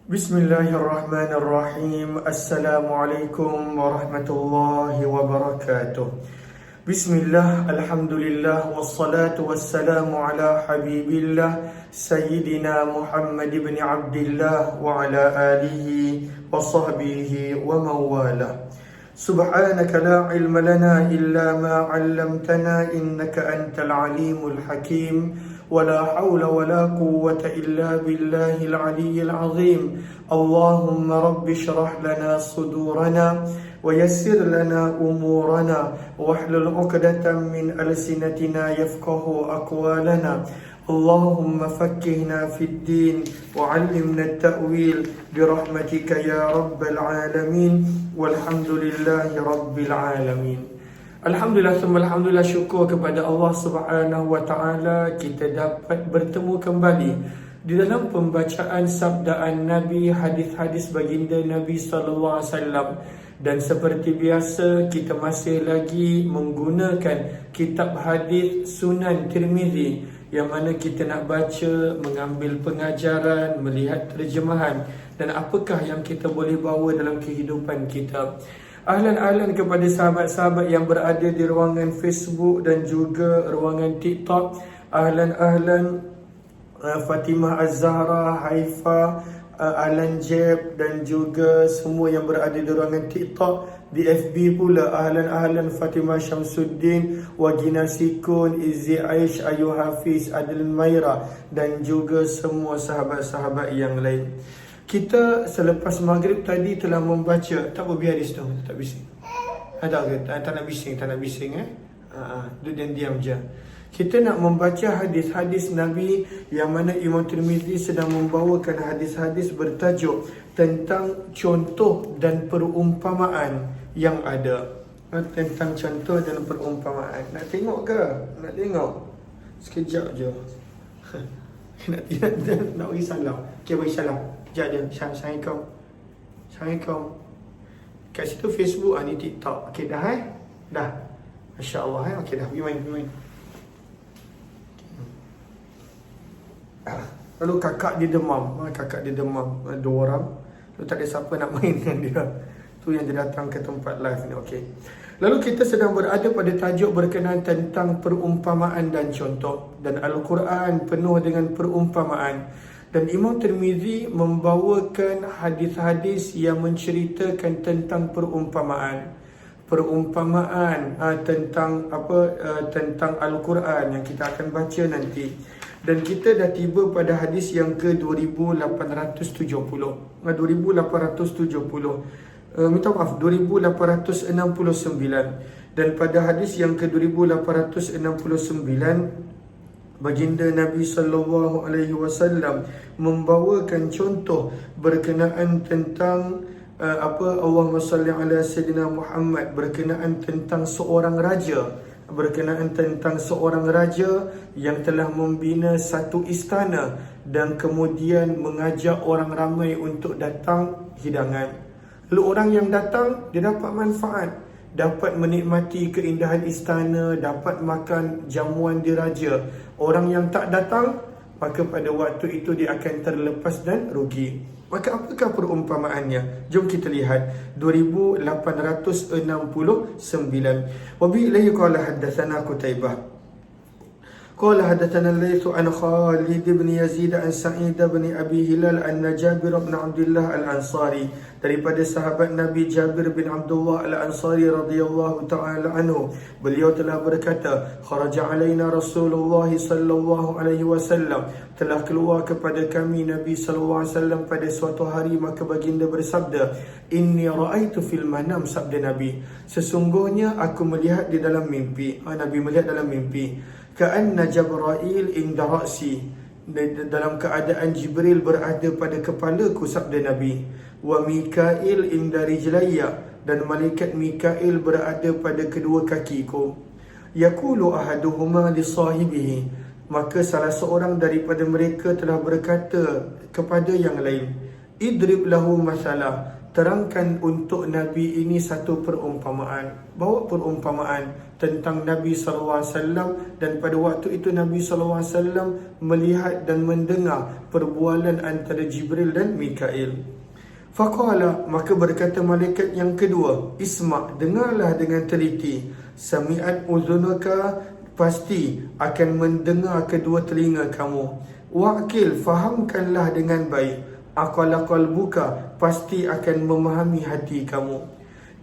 Bismillahirrahmanirrahim. Assalamualaikum warahmatullahi wabarakatuh. Bismillah, alhamdulillah, wassalatu wassalamu ala habibillah Sayyidina Muhammad ibn Abdillah wa ala alihi wa sahbihi wa mawala. Subhanaka la ilma lana illa ma 'allamtana innaka antal alimul hakim. ولا حول ولا قوة إلا بالله العلي العظيم. اللهم رب اشرح لنا صدورنا ويسر لنا أمورنا واحلل عقدة من ألسنتنا يفقه أقوالنا. اللهم فقهنا في الدين وعلمنا التأويل برحمتك يا رب العالمين والحمد لله رب العالمين. Alhamdulillah, alhamdulillah, syukur kepada Allah Subhanahu wa taala kita dapat bertemu kembali di dalam pembacaan sabdaan Nabi, hadis-hadis baginda Nabi sallallahu alaihi wasallam. Dan seperti biasa kita masih lagi menggunakan kitab hadis Sunan Tirmizi, yang mana kita nak baca, mengambil pengajaran, melihat terjemahan dan apakah yang kita boleh bawa dalam kehidupan kita. Ahlan-ahlan kepada sahabat-sahabat yang berada di ruangan Facebook dan juga ruangan TikTok. Ahlan-ahlan Fatimah Az-Zahra, Haifa, Alan Jeb dan juga semua yang berada di ruangan TikTok. Di FB pula ahlan-ahlan Fatimah Syamsuddin, Wagina Sikun, Izzi Aish, Ayu Hafiz, Adlan Maira dan juga semua sahabat-sahabat yang lain. Kita selepas maghrib tadi telah membaca. Tak apa, biar di situ, tak bising. Ada ke? Tak nak bising, tak nak bising duduk dan diam je. Kita nak membaca hadis-hadis Nabi yang mana Imam Tirmizi sedang membawakan hadis-hadis bertajuk tentang contoh dan perumpamaan yang ada. Tentang contoh dan perumpamaan. Nak tengok ke? Nak tengok? Sekejap je. Nak bagi salam. Okay, bagi salam. Sekejap dia. Assalamualaikum. Assalamualaikum. Kat situ Facebook, ni TikTok. Okay, dah Dah. Masya Allah Okay, dah. Pergi main. Lalu kakak dia demam. Dua orang. Lalu tak ada siapa nak main dengan dia. Tu yang dia datang ke tempat live ni. Okay. Lalu kita sedang berada pada tajuk berkenaan tentang perumpamaan dan contoh. Dan Al-Quran penuh dengan perumpamaan. Dan Imam Tirmizi membawakan hadis-hadis yang menceritakan tentang perumpamaan. Tentang tentang Al-Quran yang kita akan baca nanti. Dan kita dah tiba pada hadis yang ke 2870. 2869. Dan pada hadis yang ke 2869, baginda Nabi sallallahu alaihi wasallam membawakan contoh berkenaan tentang Allahumma salli ala sayyidina Muhammad, berkenaan tentang seorang raja, yang telah membina satu istana dan kemudian mengajak orang ramai untuk datang hidangan. Lalu orang yang datang dia dapat manfaat, dapat menikmati keindahan istana, dapat makan jamuan diraja. Orang yang tak datang, maka pada waktu itu dia akan terlepas dan rugi. Maka apakah perumpamaannya? Jom kita lihat 2869. Wa bi ilayhi qala haddatsana Qutaibah قال حدثنا الليث عن خالد بن يزيد عن سعيد بن أبي هلال أن جابر بن عبد الله الأنصاري daripada sahabat Nabi Jabir bin Abdullah Al-Ansari radhiyallahu ta'ala anhu, beliau telah berkata, kharaja alaina Rasulullah sallallahu alaihi wasallam, telah keluar kepada kami Nabi sallallahu alaihi wasallam pada suatu hari, maka baginda bersabda, inni ra'aitu fil manam, sabda Nabi, sesungguhnya aku melihat di dalam mimpi. Nabi melihat dalam mimpi, ka'anna Jibril inda ra'si, dalam keadaan Jibril berada pada kepalaku, sabda Nabi. Wa Mikail inda rijlayya, dan malaikat Mikail berada pada kedua kakiku. Yaqulu ahaduhuma li sahibihi, maka salah seorang daripada mereka telah berkata kepada yang lain, idrib lahu masalah, terangkan untuk Nabi ini satu perumpamaan. Bawa perumpamaan tentang Nabi SAW, dan pada waktu itu Nabi SAW melihat dan mendengar perbualan antara Jibril dan Mikail. Faqala, maka berkata malaikat yang kedua, isma', dengarlah dengan teliti. Sami'at uzunuka, pasti akan mendengar kedua telinga kamu. Wa'kil, fahamkanlah dengan baik. Aqala qalbuka, pasti akan memahami hati kamu.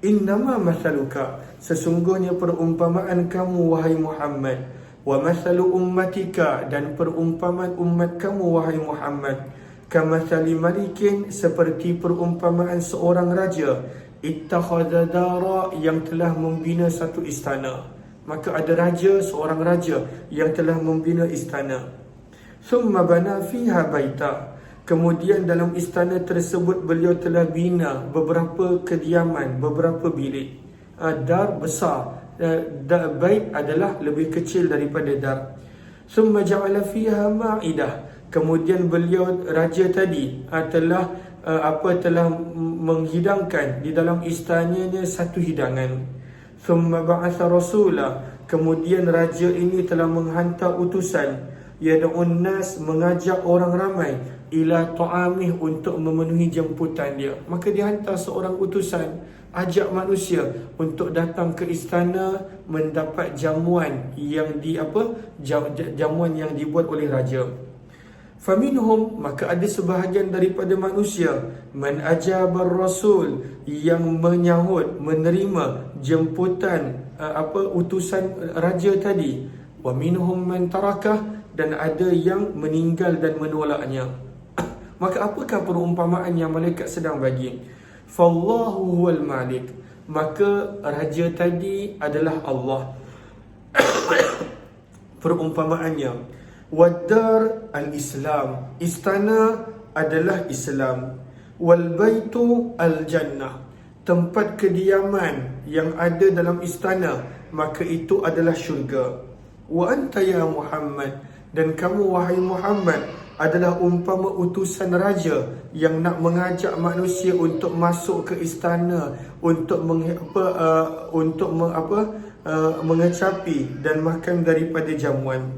Innama mathaluka, sesungguhnya perumpamaan kamu wahai Muhammad, wa mathalu ummatika, dan perumpamaan umat kamu wahai Muhammad, kamathali malikin, seperti perumpamaan seorang raja, ittakhadha dara, yang telah membina satu istana. Maka ada raja, seorang raja yang telah membina istana. Thumma bana fiha baita, kemudian dalam istana tersebut beliau telah bina beberapa kediaman, beberapa bilik. Dar besar, bait adalah lebih kecil daripada dar. Thumma ja'ala fiha ma'idah, kemudian beliau raja tadi telah menghidangkan di dalam istananya satu hidangan. Thumma ba'atha rasula, kemudian raja ini telah menghantar utusan, yad'un nas, mengajak orang ramai, ila ta'amih, untuk memenuhi jemputan dia. Maka dia hantar seorang utusan, ajak manusia untuk datang ke istana mendapat jamuan yang jamuan yang dibuat oleh raja. Faminhum, maka ada sebahagian daripada manusia, man ajabar rasul, yang menyahut, menerima jemputan utusan raja tadi. Wa minhum man tarakah, dan ada yang meninggal dan menolaknya. Maka apakah perumpamaan yang malaikat sedang bagi? Fallahu huwal malik, maka raja tadi adalah Allah. Perumpamaannya, waddar al-Islam, istana adalah Islam. Wal baitu al-jannah, tempat kediaman yang ada dalam istana, maka itu adalah syurga. Wa anta ya Muhammad, dan kamu wahai Muhammad adalah umpama utusan raja yang nak mengajak manusia untuk masuk ke istana, untuk mengecapi dan makan daripada jamuan.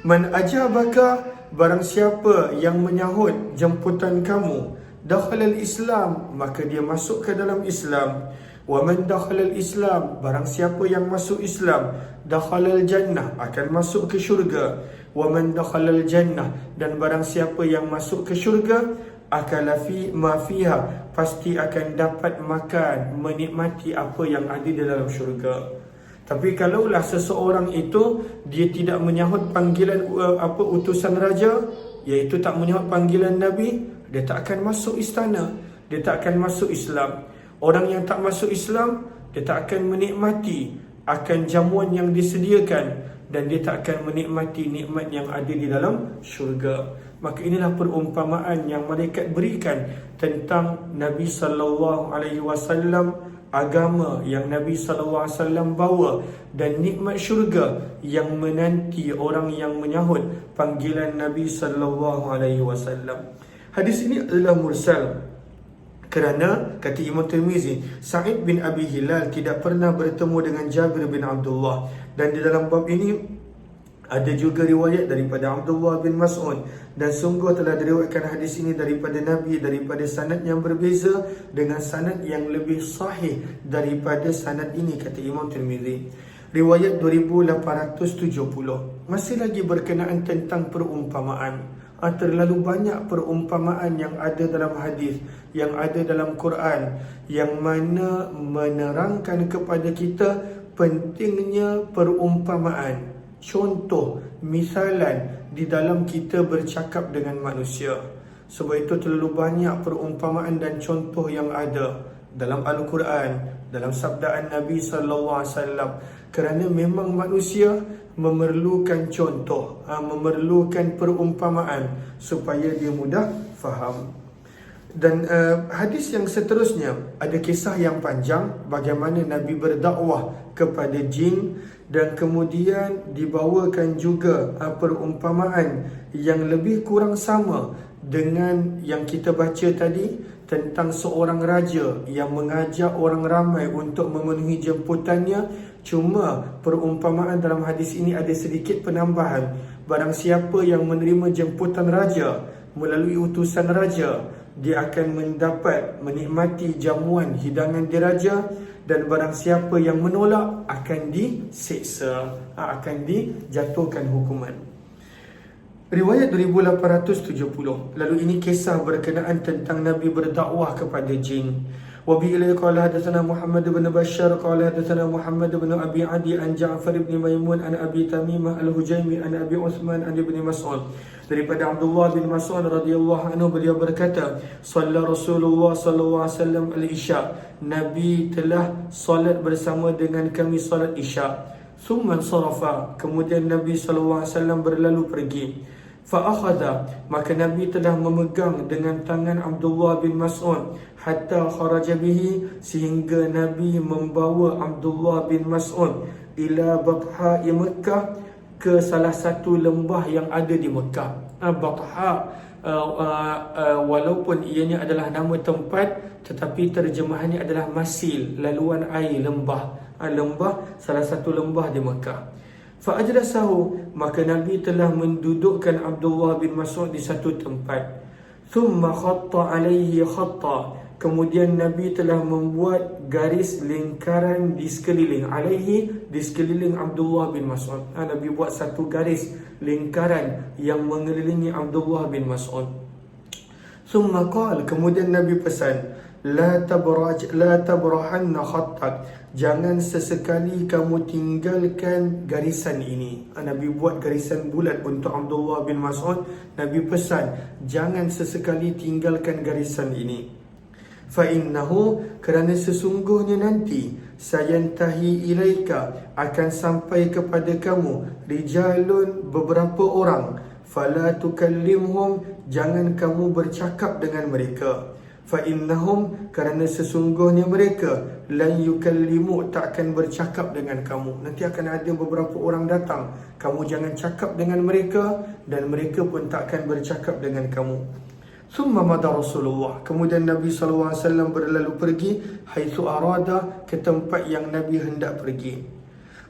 Man ajabaka, barang siapa yang menyahut jemputan kamu, dakhalal Islam, maka dia masuk ke dalam Islam. Wa man dakhalal Islam, barang siapa yang masuk Islam, dakhalal jannah, akan masuk ke syurga. Wa man dakhalal jannah, dan barang siapa yang masuk ke syurga, akala fi ma fiha, pasti akan dapat makan, menikmati apa yang ada di dalam syurga. Tapi kalaulah seseorang itu dia tidak menyahut panggilan utusan raja, iaitu tak menyahut panggilan Nabi, dia tak akan masuk istana, dia tak akan masuk Islam. Orang yang tak masuk Islam, dia tak akan menikmati akan jamuan yang disediakan, dan dia tak akan menikmati nikmat yang ada di dalam syurga. Maka inilah perumpamaan yang malaikat berikan tentang Nabi SAW, agama yang Nabi SAW bawa, dan nikmat syurga yang menanti orang yang menyahut panggilan Nabi SAW. Hadis ini adalah mursal, kerana kata Imam Tirmizi, Sa'id bin Abi Hilal tidak pernah bertemu dengan Jabir bin Abdullah. Dan di dalam bab ini ada juga riwayat daripada Abdullah bin Mas'ud, dan sungguh telah diriwayatkan hadis ini daripada Nabi daripada sanad yang berbeza dengan sanad yang lebih sahih daripada sanad ini, kata Imam Tirmizi. Riwayat 2870. Masih lagi berkenaan tentang perumpamaan. Terlalu banyak perumpamaan yang ada dalam hadis, yang ada dalam Quran, yang mana menerangkan kepada kita pentingnya perumpamaan, contoh, misalan di dalam kita bercakap dengan manusia. Sebab itu terlalu banyak perumpamaan dan contoh yang ada dalam Al-Quran, dalam sabdaan Nabi SAW. Kerana memang manusia memerlukan contoh, memerlukan perumpamaan supaya dia mudah faham. Dan hadis yang seterusnya ada kisah yang panjang bagaimana Nabi berdakwah kepada jin, dan kemudian dibawakan juga perumpamaan yang lebih kurang sama dengan yang kita baca tadi tentang seorang raja yang mengajak orang ramai untuk memenuhi jemputannya. Cuma perumpamaan dalam hadis ini ada sedikit penambahan. Barang siapa yang menerima jemputan raja melalui utusan raja, dia akan mendapat menikmati jamuan hidangan diraja. Dan barang siapa yang menolak akan diseksa, akan dijatuhkan hukuman. Riwayat 2870. Lalu ini kisah berkenaan tentang Nabi berdakwah kepada jin. Wa bi ilai qala hadatsana Muhammad bin Bashar qala hadatsana Muhammad bin Abi Adi an Ja'far bin Maimun an Abi Tamimah al-Hujaimi an Abi Uthman an Ibn Mas'ud. Daripada Abdullah bin Mas'ud radhiyallahu anhu, beliau berkata, "Shalla Rasulullah sallallahu alaihi wasallam al-Isya." Nabi telah salat bersama dengan kami salat Isya. Thumma sarafa, kemudian Nabi sallallahu alaihi wasallam berlalu pergi. Fa'akhadha, maka Nabi telah memegang dengan tangan Abdullah bin Mas'ud hatta kharaja bihi, sehingga Nabi membawa Abdullah bin Mas'ud ila Batha'i Mekah, ke salah satu lembah yang ada di Mekah. Batha walaupun ianya adalah nama tempat, tetapi terjemahannya adalah masil, laluan air, lembah. Lembah, salah satu lembah di Mekah. Fa'ajlasahu, maka Nabi telah mendudukkan Abdullah bin Mas'ud di satu tempat. Thumma khatta alaihi khatta, kemudian Nabi telah membuat garis lingkaran di sekeliling, alaihi, di sekeliling Abdullah bin Mas'ud. Nabi buat satu garis lingkaran yang mengelilingi Abdullah bin Mas'ud. Thumma qala, kemudian Nabi pesan, La tabrahanna khattak, jangan sesekali kamu tinggalkan garisan ini. Nabi buat garisan bulat untuk Abdullah bin Mas'ud. Nabi pesan, jangan sesekali tinggalkan garisan ini. Fa innahu, kerana sesungguhnya nanti sayantahi ilaika, akan sampai kepada kamu rijalun, beberapa orang, fala tukallimhum, jangan kamu bercakap dengan mereka. Fa innahum, kerana sesungguhnya mereka, lan yukallimu, takkan bercakap dengan kamu. Nanti akan ada beberapa orang datang, kamu jangan cakap dengan mereka, dan mereka pun takkan bercakap dengan kamu. Thumma mada Rasulullah, kemudian Nabi SAW berlalu pergi, haitsu arada, ke tempat yang Nabi hendak pergi.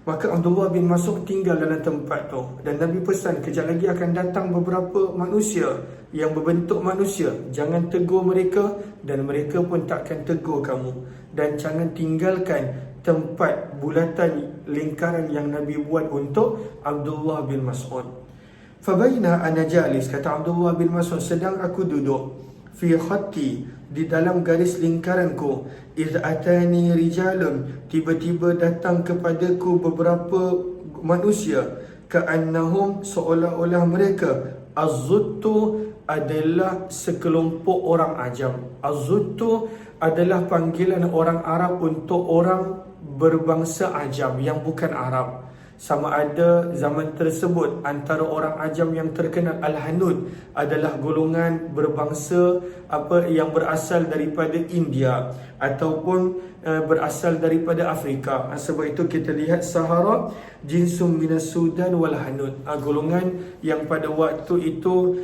Maka Abdullah bin Mas'ud tinggal dalam tempat tu, dan Nabi pesan, kejap lagi akan datang beberapa manusia yang berbentuk manusia, jangan tegur mereka, dan mereka pun takkan tegur kamu. Dan jangan tinggalkan tempat bulatan lingkaran yang Nabi buat untuk Abdullah bin Mas'ud. Fabaina ana jalis, kata Abdullah bin Mas'ud, sedang aku duduk, fi khatti, di dalam garis lingkaranku, iz atani rijalun, tiba-tiba datang kepadaku beberapa manusia, ka'annahum, seolah-olah mereka, az-zuttu, adalah sekelompok orang ajam. Az-zuttu adalah panggilan orang Arab untuk orang berbangsa ajam yang bukan Arab. Sama ada zaman tersebut antara orang ajam yang terkenal, Al-Hanud adalah golongan berbangsa yang berasal daripada India ataupun berasal daripada Afrika. Sebab itu kita lihat Sahara, jinsum minas Sudan wal Hanud, golongan yang pada waktu itu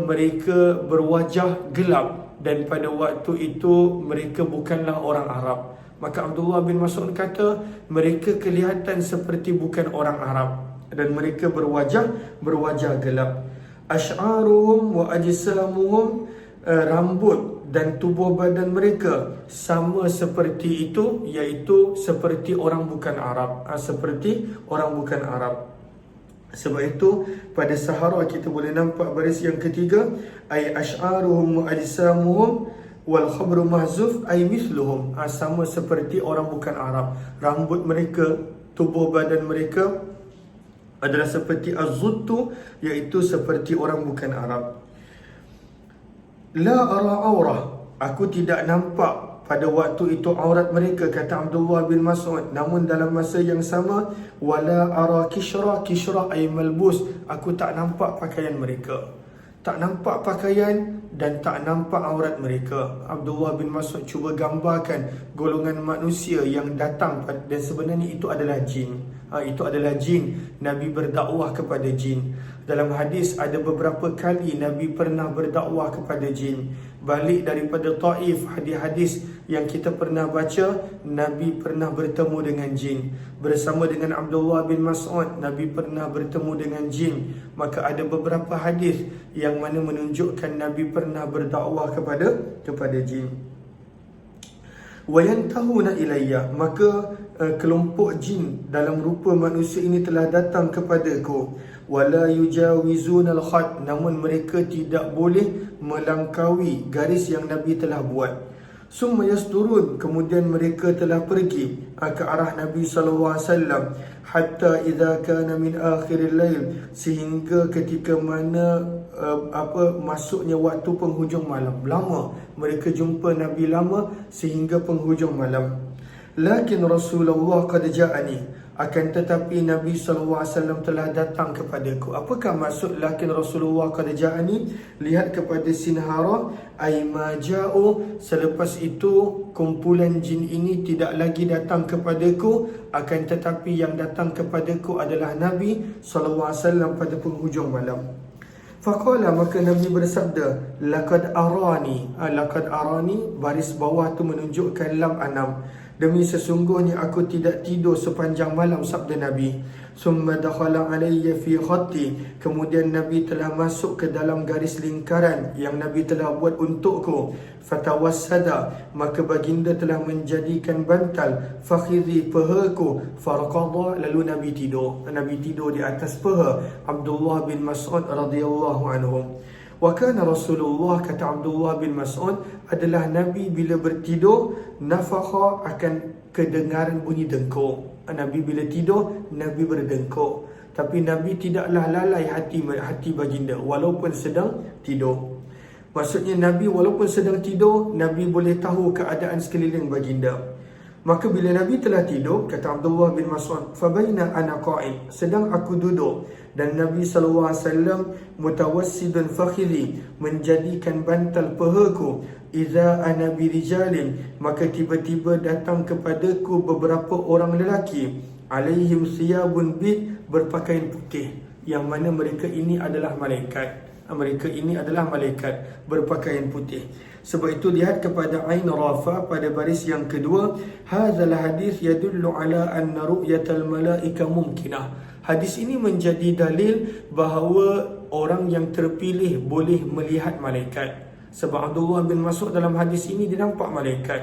mereka berwajah gelap, dan pada waktu itu mereka bukanlah orang Arab. Maka Abdullah bin Mas'ud kata, mereka kelihatan seperti bukan orang Arab, dan mereka berwajah gelap. Ash'aruhum wa ajsamuhum, rambut dan tubuh badan mereka sama seperti itu, iaitu seperti orang bukan Arab, seperti orang bukan Arab. Sebab itu pada Sahara kita boleh nampak baris yang ketiga, ay ash'aruhum wa ajsamuhum wal khabru mahzuf ay mithluhum, sama seperti orang bukan Arab. Rambut mereka, tubuh badan mereka adalah seperti az-zuttu, iaitu seperti orang bukan Arab. La ara aurah, aku tidak nampak pada waktu itu aurat mereka, kata Abdullah bin Mas'ud. Namun dalam masa yang sama, wala ara kishra, kishra ay malbus, aku tak nampak pakaian mereka. Tak nampak pakaian dan tak nampak aurat mereka. Abdullah bin Mas'ud cuba gambarkan golongan manusia yang datang, dan sebenarnya itu adalah jin. Itu adalah jin. Nabi berdakwah kepada jin. Dalam hadis ada beberapa kali Nabi pernah berdakwah kepada jin. Balik daripada Taif, hadis-hadis yang kita pernah baca, Nabi pernah bertemu dengan jin. Bersama dengan Abdullah bin Mas'ud, Nabi pernah bertemu dengan jin. Maka ada beberapa hadis yang mana menunjukkan Nabi pernah berdakwah kepada jin. Wayantahuna ilayya, maka kelompok jin dalam rupa manusia ini telah datang kepadaku. Wala yujawizuna al-khat, namun mereka tidak boleh melangkaui garis yang Nabi telah buat. Summa yasturun, kemudian mereka telah pergi ke arah Nabi SAW. Hatta idza kana min akhiril lail, sehingga ketika mana masuknya waktu penghujung malam. Lama mereka jumpa Nabi, lama sehingga penghujung malam. Lakin Rasulullah qad ja'ani, akan tetapi Nabi SAW telah datang kepadaku. Apakah maksud lakin Rasulullah qad ja'ani? Lihat kepada sinhara, ay ma ja'u, selepas itu kumpulan jin ini tidak lagi datang kepadaku, akan tetapi yang datang kepadaku adalah Nabi SAW pada penghujung malam. Faqala, maka Nabi bersabda, laqad arani. Laqad arani, baris bawah tu menunjukkan lam anam. Demi sesungguhnya aku tidak tidur sepanjang malam, sabda Nabi. Summa dakhala alayya fi khatti, kemudian Nabi telah masuk ke dalam garis lingkaran yang Nabi telah buat untukku. Fatawassada, maka baginda telah menjadikan bantal fakhidhi, pahaku. Farqadha, lalu Nabi tidur. Nabi tidur di atas paha Abdullah bin Mas'ud radhiyallahu anhu. Wa kana Rasulullah, kata Abdullah bin Mas'ud, adalah Nabi bila bertidur, nafakha, akan kedengaran bunyi dengkur. Nabi bila tidur, Nabi berdengkur. Tapi Nabi tidaklah lalai hati baginda walaupun sedang tidur. Maksudnya Nabi walaupun sedang tidur, Nabi boleh tahu keadaan sekeliling baginda. Maka bila Nabi telah tidur, kata Abdullah bin Mas'ud, fabaina ana qa'id, sedang aku duduk, dan Nabi SAW mutawassidun fakhidhi, menjadikan bantal pahaku. Iza ana birijalin, maka tiba-tiba datang kepadaku beberapa orang lelaki, alaihim thiyabun bid, berpakaian putih, yang mana mereka ini adalah malaikat. Mereka ini adalah malaikat berpakaian putih. Sebab itu lihat kepada Ain Rafa pada baris yang kedua, hadzal hadis yadullu ala anna ru'yatal malaika mumkinah. Hadis ini menjadi dalil bahawa orang yang terpilih boleh melihat malaikat. Sebab Abdullah bin Mas'ud dalam hadis ini dia nampak malaikat,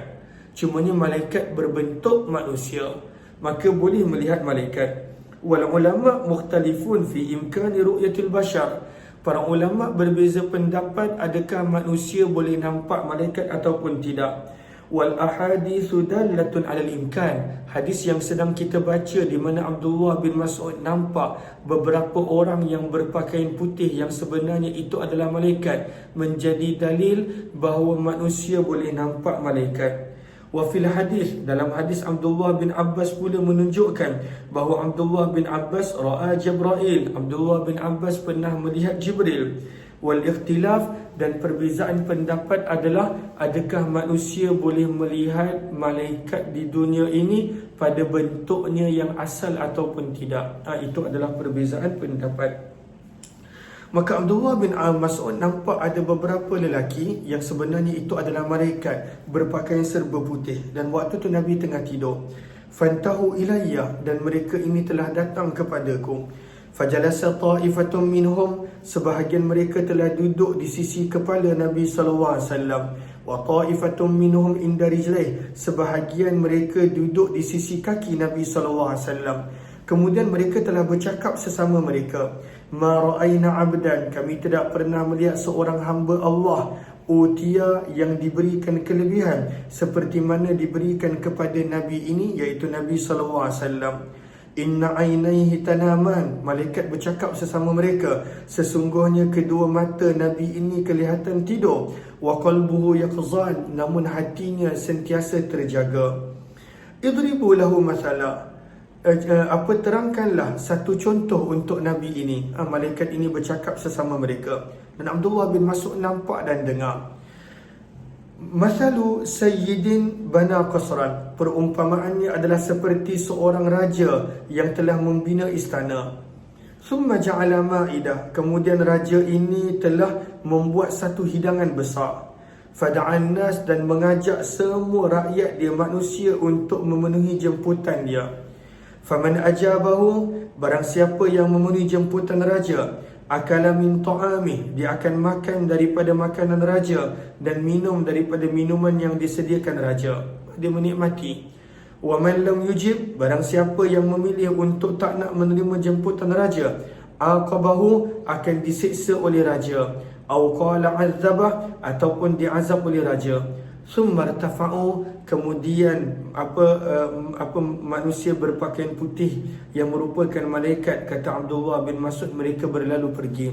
cumanya malaikat berbentuk manusia, maka boleh melihat malaikat. Wal ulama mukhtalifun fi imkani ru'yatil bashar. Para ulama berbeza pendapat adakah manusia boleh nampak malaikat ataupun tidak. Wal ahaditsu dallatun 'alal imkan. Hadis yang sedang kita baca di mana Abdullah bin Mas'ud nampak beberapa orang yang berpakaian putih yang sebenarnya itu adalah malaikat, menjadi dalil bahawa manusia boleh nampak malaikat. Wa fil hadis, dalam hadis Abdullah bin Abbas pula menunjukkan bahawa Abdullah bin Abbas ra'a Jibril. Abdullah bin Abbas pernah melihat Jibril. Wal ikhtilaf, dan perbezaan pendapat adalah adakah manusia boleh melihat malaikat di dunia ini pada bentuknya yang asal ataupun tidak. Itu adalah perbezaan pendapat. Maka Abdullah bin Mas'ud nampak ada beberapa lelaki yang sebenarnya itu adalah malaikat berpakaian serba putih, dan waktu tu Nabi tengah tidur. Fantahu ilayya, dan mereka ini telah datang kepadaku. Fajalasa ta'ifatun minhum, sebahagian mereka telah duduk di sisi kepala Nabi SAW. Wa ta'ifatun minhum inda rijlaih, sebahagian mereka duduk di sisi kaki Nabi SAW. Kemudian mereka telah bercakap sesama mereka, ma ra'ayna abdan, kami tidak pernah melihat seorang hamba Allah, utia, yang diberikan kelebihan seperti mana diberikan kepada Nabi ini, iaitu Nabi SAW. Inna ainaihi tanaman, malaikat bercakap sesama mereka, sesungguhnya kedua mata Nabi ini kelihatan tidur. Wa qalbuhu yaqzan, namun hatinya sentiasa terjaga. Idribu lahu mathala, terangkanlah satu contoh untuk Nabi ini. Malaikat ini bercakap sesama mereka, dan Abdullah bin Mas'ud nampak dan dengar. Masalu sayyidin bana qasran, perumpamaannya adalah seperti seorang raja yang telah membina istana. Summa ja'ala ma'idah, kemudian raja ini telah membuat satu hidangan besar. Fada'an nas, dan mengajak semua rakyat dia, manusia, untuk memenuhi jemputan dia. Faman ajabahu, barang siapa yang memenuhi jemputan raja, akala min ta'amih, dia akan makan daripada makanan raja dan minum daripada minuman yang disediakan raja. Dia menikmati. Wa man lam yujib, barang siapa yang memilih untuk tak nak menerima jemputan raja, aqabahu, akan disiksa oleh raja. Au qala azabah, ataupun diazab oleh raja. Summa irtafa'u, kemudian manusia berpakaian putih yang merupakan malaikat, kata Abdullah bin Mas'ud, mereka berlalu pergi.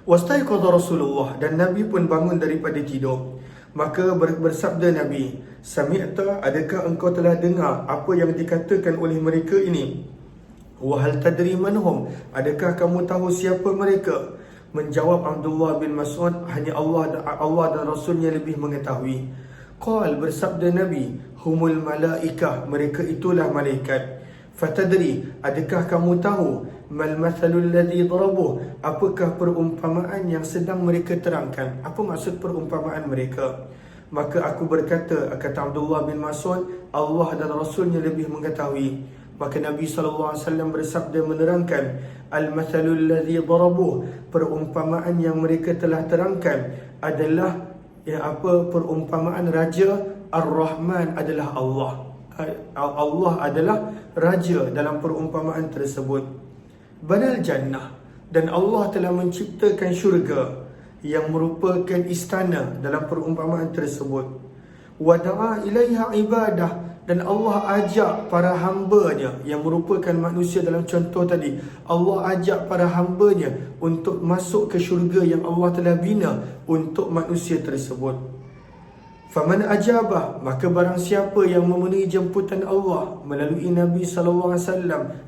Wastaiqadha Rasulullah, dan Nabi pun bangun daripada tidur. Maka bersabda Nabi, Sami'ta, adakah engkau telah dengar apa yang dikatakan oleh mereka ini? Wa hal tadri manhum, adakah kamu tahu siapa mereka? Menjawab Abdullah bin Mas'ud, hanya Allah dan Rasulnya lebih mengetahui. Qal, bersabda Nabi, humul malaikah, mereka itulah malaikat. Fatadri, adakah kamu tahu, mal mathalul ladzi darabuh, apakah perumpamaan yang sedang mereka terangkan? Apa maksud perumpamaan mereka? Maka aku berkata, kata Abdullah bin Mas'ud, Allah dan Rasulnya lebih mengetahui. Maka Nabi SAW bersabda menerangkan, al-mathalul ladzi darabuh, perumpamaan yang mereka telah terangkan adalah perumpamaan raja Ar-Rahman adalah Allah. Allah adalah raja dalam perumpamaan tersebut. Banal jannah, dan Allah telah menciptakan syurga yang merupakan istana dalam perumpamaan tersebut. Wada'a ilaiha ibadah, dan Allah ajak para hamba-Nya yang merupakan manusia dalam contoh tadi. Allah ajak para hamba-Nya untuk masuk ke syurga yang Allah telah bina untuk manusia tersebut. Faman ajabah, maka barang siapa yang memenuhi jemputan Allah melalui Nabi SAW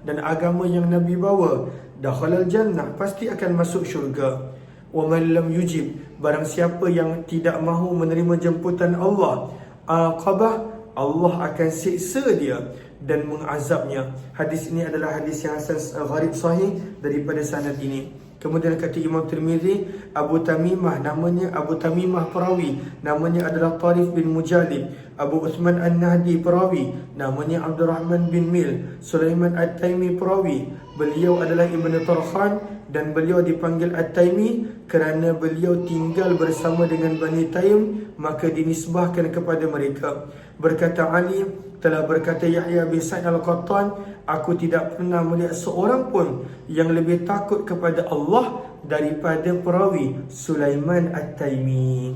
dan agama yang Nabi bawa, dakhalal jannah, pasti akan masuk syurga. Wa man lam yujib, barang siapa yang tidak mahu menerima jemputan Allah, aqabah, Allah akan siksa dia dan mengazabnya. Hadis ini adalah hadis yang hasan gharib sahih daripada sanad ini. Kemudian kata Imam Tirmizi, Abu Tamimah, namanya Abu Tamimah perawi, namanya adalah Tarif bin Mujalib. Abu Uthman An-Nahdi perawi, namanya Abdurrahman bin Mil. Sulaiman At-Taimi perawi, beliau adalah Ibn Tarkhan, dan beliau dipanggil At-Taimi kerana beliau tinggal bersama dengan Bani Taim, maka dinisbahkan kepada mereka. Berkata Ali, telah berkata Yahya bin Sa'id Al-Qattan, aku tidak pernah melihat seorang pun yang lebih takut kepada Allah daripada perawi Sulaiman At-Taimi.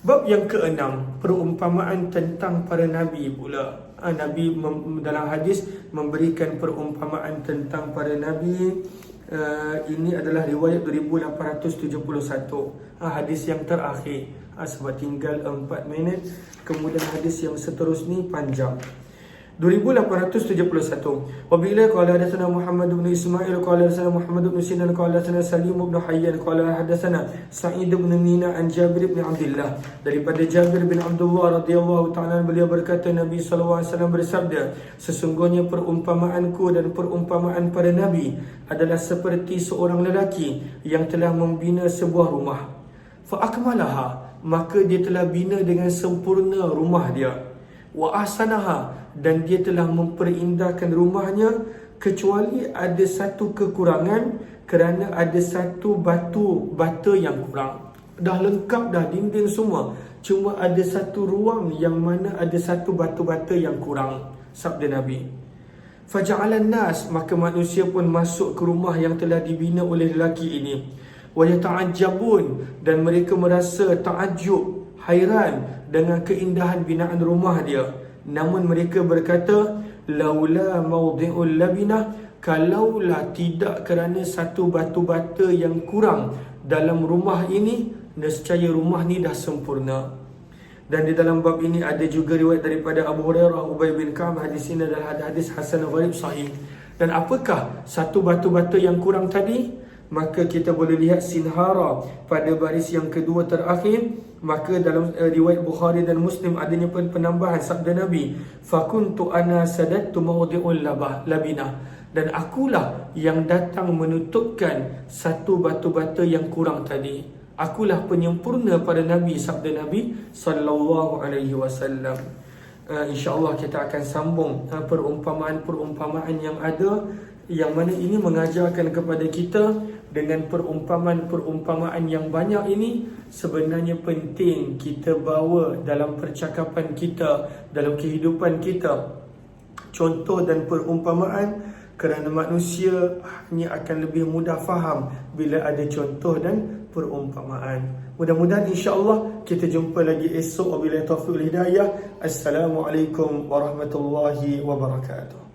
Bab yang keenam, perumpamaan tentang para Nabi pula. Nabi dalam hadis memberikan perumpamaan tentang para Nabi. Ini adalah riwayat 2871, hadis yang terakhir, sebab tinggal 4 minit. Kemudian hadis yang seterusnya panjang. 2871. Wabila qala hadatsana Muhammad bin Ismail qala hadatsana Muhammad bin Sinan qala hadatsana Salim bin Hayyan qala hadatsana Sa'id bin Mina an Jabir bin Abdullah, daripada Jabir bin Abdullah radhiyallahu ta'ala, beliau berkata Nabi sallallahu alaihi wasallam bersabda, sesungguhnya perumpamaanku dan perumpamaan para nabi adalah seperti seorang lelaki yang telah membina sebuah rumah. Fa akmalaha, maka dia telah bina dengan sempurna rumah dia. Wa ahsanaha, dan dia telah memperindahkan rumahnya, kecuali ada satu kekurangan, kerana ada satu bata yang kurang. Dah lengkap dah, dinding semua, cuma ada satu ruang yang mana ada satu batu-bata yang kurang. Sabda Nabi. Faja'alan nas, maka manusia pun masuk ke rumah yang telah dibina oleh lelaki ini. Wa yata'ajjabun, dan mereka merasa ta'ajjub, hairan dengan keindahan binaan rumah dia. Namun mereka berkata, laula mawdi'ul labinah, kalaulah tidak kerana satu batu-bata yang kurang dalam rumah ini, nescaya rumah ni dah sempurna. Dan di dalam bab ini ada juga riwayat daripada Abu Hurairah, Ubay bin Ka'ab. Hadis ini adalah hadis hasan gharib sahih. Dan apakah satu batu-bata yang kurang tadi? maka kita boleh lihat sinhara pada baris yang kedua terakhir. Maka dalam riwayat Bukhari dan Muslim adanya penambahan sabda Nabi, fakuntu ana sadattu mawdi'ul labinah, dan akulah yang datang menutupkan satu batu bata yang kurang tadi. Akulah penyempurna pada Nabi, sabda Nabi sallallahu alaihi wasallam. InsyaAllah kita akan sambung perumpamaan-perumpamaan yang ada, yang mana ini mengajarkan kepada kita dengan perumpamaan-perumpamaan yang banyak ini sebenarnya penting kita bawa dalam percakapan kita, dalam kehidupan kita. Contoh dan perumpamaan, kerana manusia hanya akan lebih mudah faham bila ada contoh dan perumpamaan. Mudah-mudahan insya-Allah kita jumpa lagi esok. Wabillahi taufiq wal hidayah. Assalamualaikum warahmatullahi wabarakatuh.